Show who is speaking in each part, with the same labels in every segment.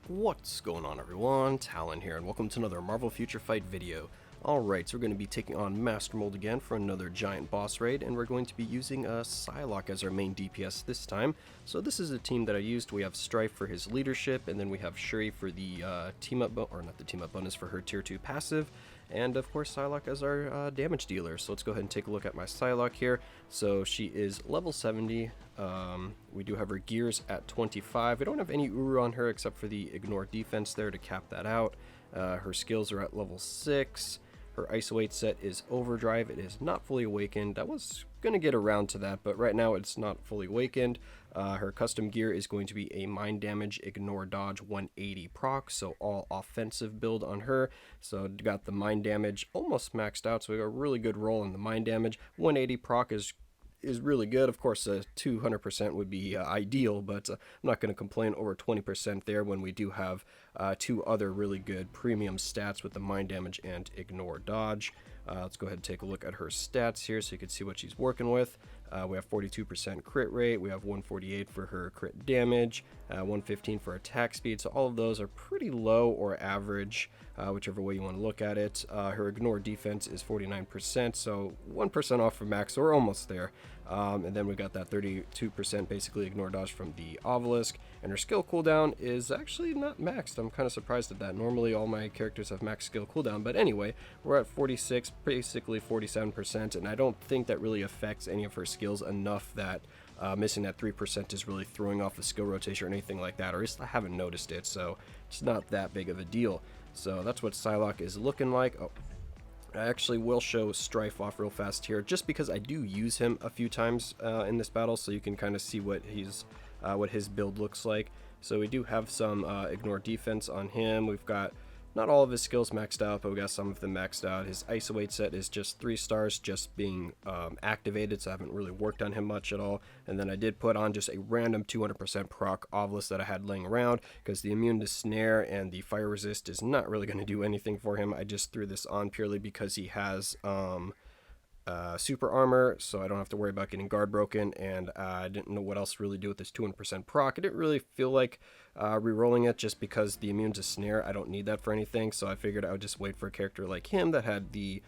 Speaker 1: What's going on, everyone? Talen here, and welcome to another Marvel Future Fight video. Alright, so we're going to be taking on Master Mold again for another giant boss raid, and we're going to be using Psylocke as our main DPS this time. So this is the team that I used. We have Strife for his leadership, and then we have Shuri for the team-up bonus for her tier 2 passive, and of course Psylocke as our damage dealer. So let's go ahead and take a look at my Psylocke here. So she is level 70. We do have her gears at 25. We don't have any Uru on her except for the ignore defense there to cap that out. Her skills are at level 6. Her isolate set is overdrive. It is not fully awakened. I was going to get around to that, but right now it's not fully awakened. Her custom gear is going to be a mind damage, ignore dodge, 180 proc, so all offensive build on her. So got the mind damage almost maxed out, so we got a really good roll in the mind damage. 180 proc is really good. Of course, 200% would be ideal, but I'm not going to complain over 20% there when we do have two other really good premium stats with the mind damage and ignore dodge. Let's go ahead and take a look at her stats here so you can see what she's working with. We have 42% crit rate, we have 148 for her crit damage, 115 for attack speed, so all of those are pretty low or average, whichever way you want to look at it. Her ignore defense is 49%, so 1% off from max, so we're almost there. And then we got that 32% basically ignore dodge from the obelisk, and her skill cooldown is actually not maxed. I'm kind of surprised at that. Normally all my characters have max skill cooldown, but anyway, we're at 46, basically 47%, and I don't think that really affects any of her skills enough that missing that 3% is really throwing off the skill rotation or anything like that, or at least I haven't noticed it, so it's not that big of a deal. So that's what Psylocke is looking like. Oh, I actually will show Strife off real fast here, just because I do use him a few times in this battle, so you can kind of see what his build looks like. So we do have some ignore defense on him. We've got not all of his skills maxed out, but we got some of them maxed out. His isolate set is just 3 stars, just being activated, so I haven't really worked on him much at all. And then I did put on just a random 200% proc obelisk that I had laying around, because the immune to snare and the fire resist is not really going to do anything for him. I just threw this on purely because he has super armor, so I don't have to worry about getting guard broken, and I didn't know what else to really do with this 200% proc. I didn't really feel like re-rolling it just because the immune to snare, I don't need that for anything, so I figured I would just wait for a character like him that had the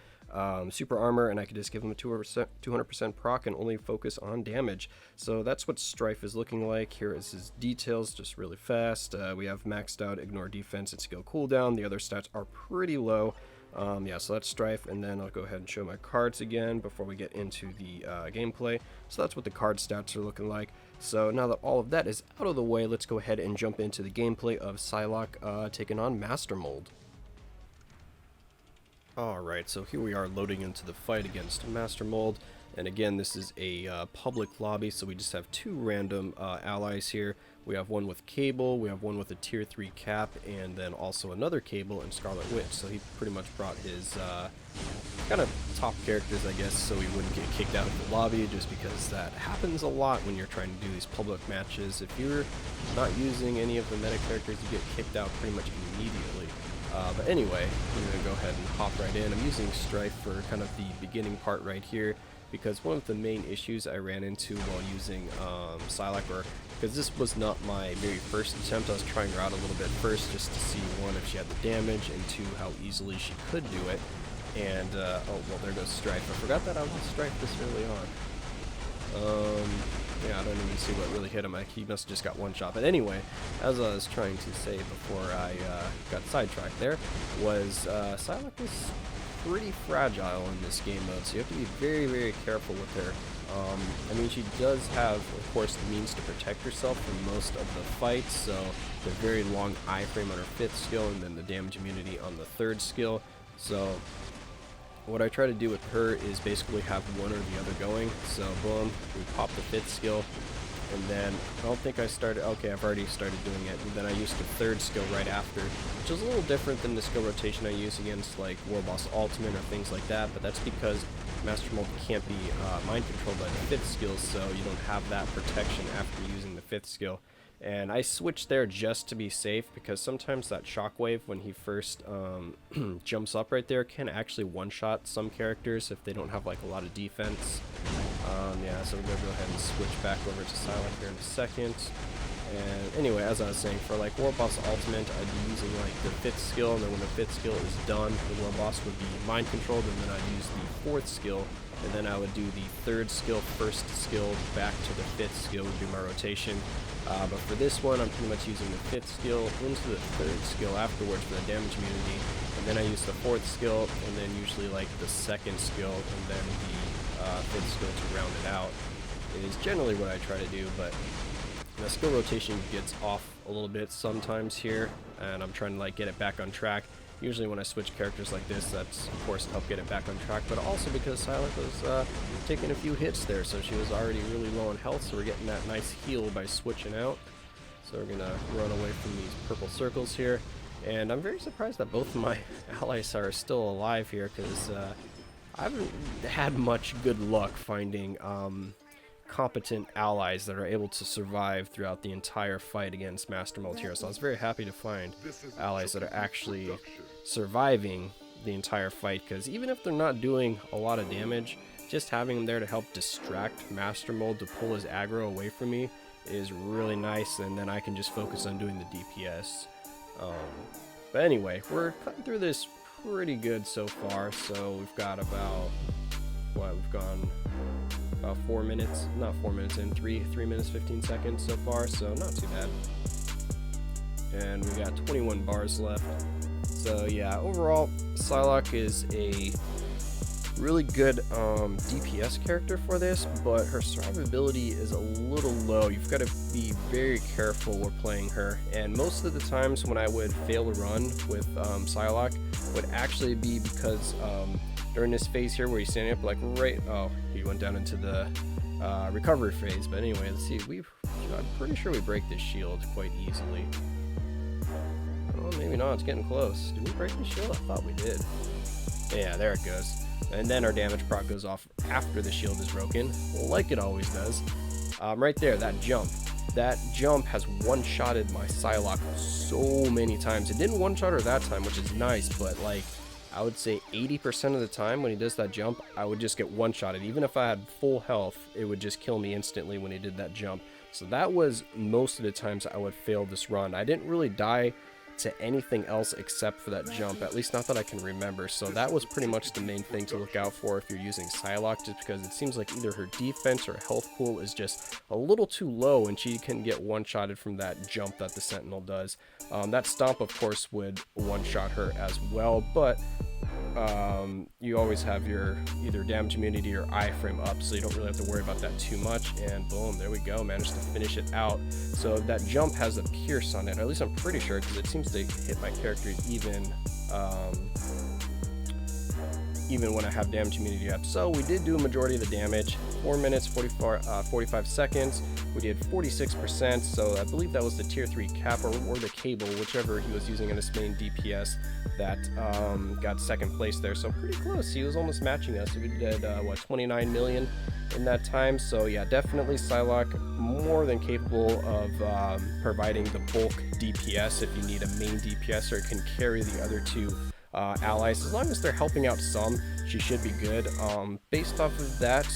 Speaker 1: super armor, and I could just give him a 200% proc and only focus on damage. So that's what Strife is looking like. Here is his details just really fast. We have maxed out ignore defense and skill cooldown. The other stats are pretty low. Yeah, so that's Strife, and then I'll go ahead and show my cards again before we get into the gameplay. So that's what the card stats are looking like. So now that all of that is out of the way, let's go ahead and jump into the gameplay of Psylocke taking on Master Mold. Alright, so here we are loading into the fight against Master Mold, and again this is a public lobby, so we just have 2 random allies here. We have one with Cable, we have one with a tier 3 cap, and then also another Cable and Scarlet Witch. So he pretty much brought his kind of top characters, I guess, so he wouldn't get kicked out of the lobby, just because that happens a lot when you're trying to do these public matches. If you're not using any of the meta characters, you get kicked out pretty much immediately. But anyway, I'm going to go ahead and hop right in. I'm using Strife for kind of the beginning part right here, because one of the main issues I ran into while using Psylocke, because this was not my very first attempt, I was trying her out a little bit first just to see, 1, if she had the damage, and 2, how easily she could do it. And, oh, well, there goes Strife. I forgot that I was Strife this early on. Yeah, I don't even see what really hit him. He must have just got one shot. But anyway, as I was trying to say before I got sidetracked there, was Psylocke is pretty fragile in this game mode, so you have to be very, very careful with her. I mean, she does have, of course, the means to protect herself from most of the fights, so the very long iframe on her 5th skill, and then the damage immunity on the 3rd skill. So what I try to do with her is basically have one or the other going. So boom, we pop the 5th skill, and then I don't think I started, okay, I've already started doing it, and then I used the 3rd skill right after, which is a little different than the skill rotation I use against like War Boss Ultimate or things like that, but that's because Master Mold can't be mind controlled by the 5th skill, so you don't have that protection after using the 5th skill. And I switched there just to be safe, because sometimes that shockwave when he first jumps up right there can actually one-shot some characters if they don't have like a lot of defense. Yeah, so we're going to go ahead and switch back over to Psylocke here in a second. And anyway, as I was saying, for like War Boss Ultimate, I'd be using like the 5th skill, and then when the 5th skill is done, the War Boss would be mind controlled, and then I'd use the 4th skill, and then I would do the 3rd skill, 1st skill, back to the 5th skill would be my rotation. But for this one, I'm pretty much using the 5th skill into the 3rd skill afterwards for the damage immunity, and then I use the 4th skill, and then usually like the 2nd skill, and then the 5th skill to round it out. It is generally what I try to do, but the skill rotation gets off a little bit sometimes here, and I'm trying to like get it back on track. Usually when I switch characters like this, that's of course to help get it back on track, but also because Psylocke was taking a few hits there, so she was already really low on health, so we're getting that nice heal by switching out. So we're gonna run away from these purple circles here, and I'm very surprised that both of my allies are still alive here, because I haven't had much good luck finding competent allies that are able to survive throughout the entire fight against Master Mold here. So I was very happy to find allies that are actually surviving the entire fight, because even if they're not doing a lot of damage, just having them there to help distract Master Mold to pull his aggro away from me is really nice, and then I can just focus on doing the DPS. But anyway, we're cutting through this pretty good so far. So we've got about, we've gone about 4 minutes, not 4 minutes in, 3 minutes 15 seconds so far, so not too bad. And we got 21 bars left. So yeah, overall Psylocke is a really good DPS character for this, but her survivability is a little low. You've got to be very careful when playing her, and most of the times when I would fail a run with Psylocke would actually be because during this phase here where he's standing up like right, oh, he went down into the recovery phase. But anyway, let's see, I'm pretty sure we break this shield quite easily. Oh, maybe not, it's getting close. Did we break the shield? I thought we did. Yeah, there it goes. And then our damage proc goes off after the shield is broken, like it always does. Right there, that jump has one-shotted my Psylocke so many times. It didn't one-shot her that time, which is nice, but like I would say 80% of the time when he does that jump, I would just get one-shotted. Even if I had full health, it would just kill me instantly when he did that jump. So that was most of the times I would fail this run. I didn't really die to anything else except for that jump, at least not that I can remember. So that was pretty much the main thing to look out for if you're using Psylocke, just because it seems like either her defense or health pool is just a little too low and she can get one-shotted from that jump that the Sentinel does. That stomp of course would one-shot her as well, but you always have your either damage immunity or iframe up, so you don't really have to worry about that too much. And boom, there we go, managed to finish it out. So that jump has a pierce on it, or at least I'm pretty sure, because it seems to hit my character even when I have damage immunity up. So we did do a majority of the damage. 4 minutes 45 seconds. We did 46%, so I believe that was the tier 3 cap or the cable, whichever he was using in his main DPS, that got second place there. So pretty close. He was almost matching us. We did 29 million in that time. So yeah, definitely Psylocke more than capable of providing the bulk DPS if you need a main DPS, or can carry the other two allies. As long as they're helping out some, she should be good. Based off of that,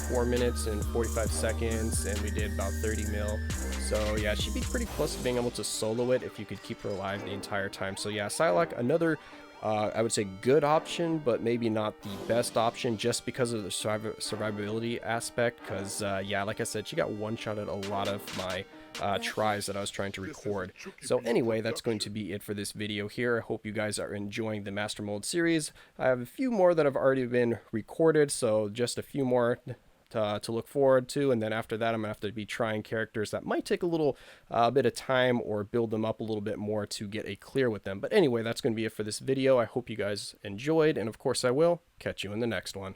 Speaker 1: 4 minutes and 45 seconds, and we did about 30 mil. So yeah, she'd be pretty close to being able to solo it if you could keep her alive the entire time. So yeah, Psylocke, another I would say good option, but maybe not the best option, just because of the survivability aspect, because yeah, like I said, she got one-shotted a lot of my tries that I was trying to record. So anyway, that's going to be it for this video here. I hope you guys are enjoying the Master Mold series. I have a few more that have already been recorded, so just a few more to look forward to, and then after that I'm gonna have to be trying characters that might take a little bit of time, or build them up a little bit more to get a clear with them. But anyway, that's going to be it for this video. I hope you guys enjoyed, and of course I will catch you in the next one.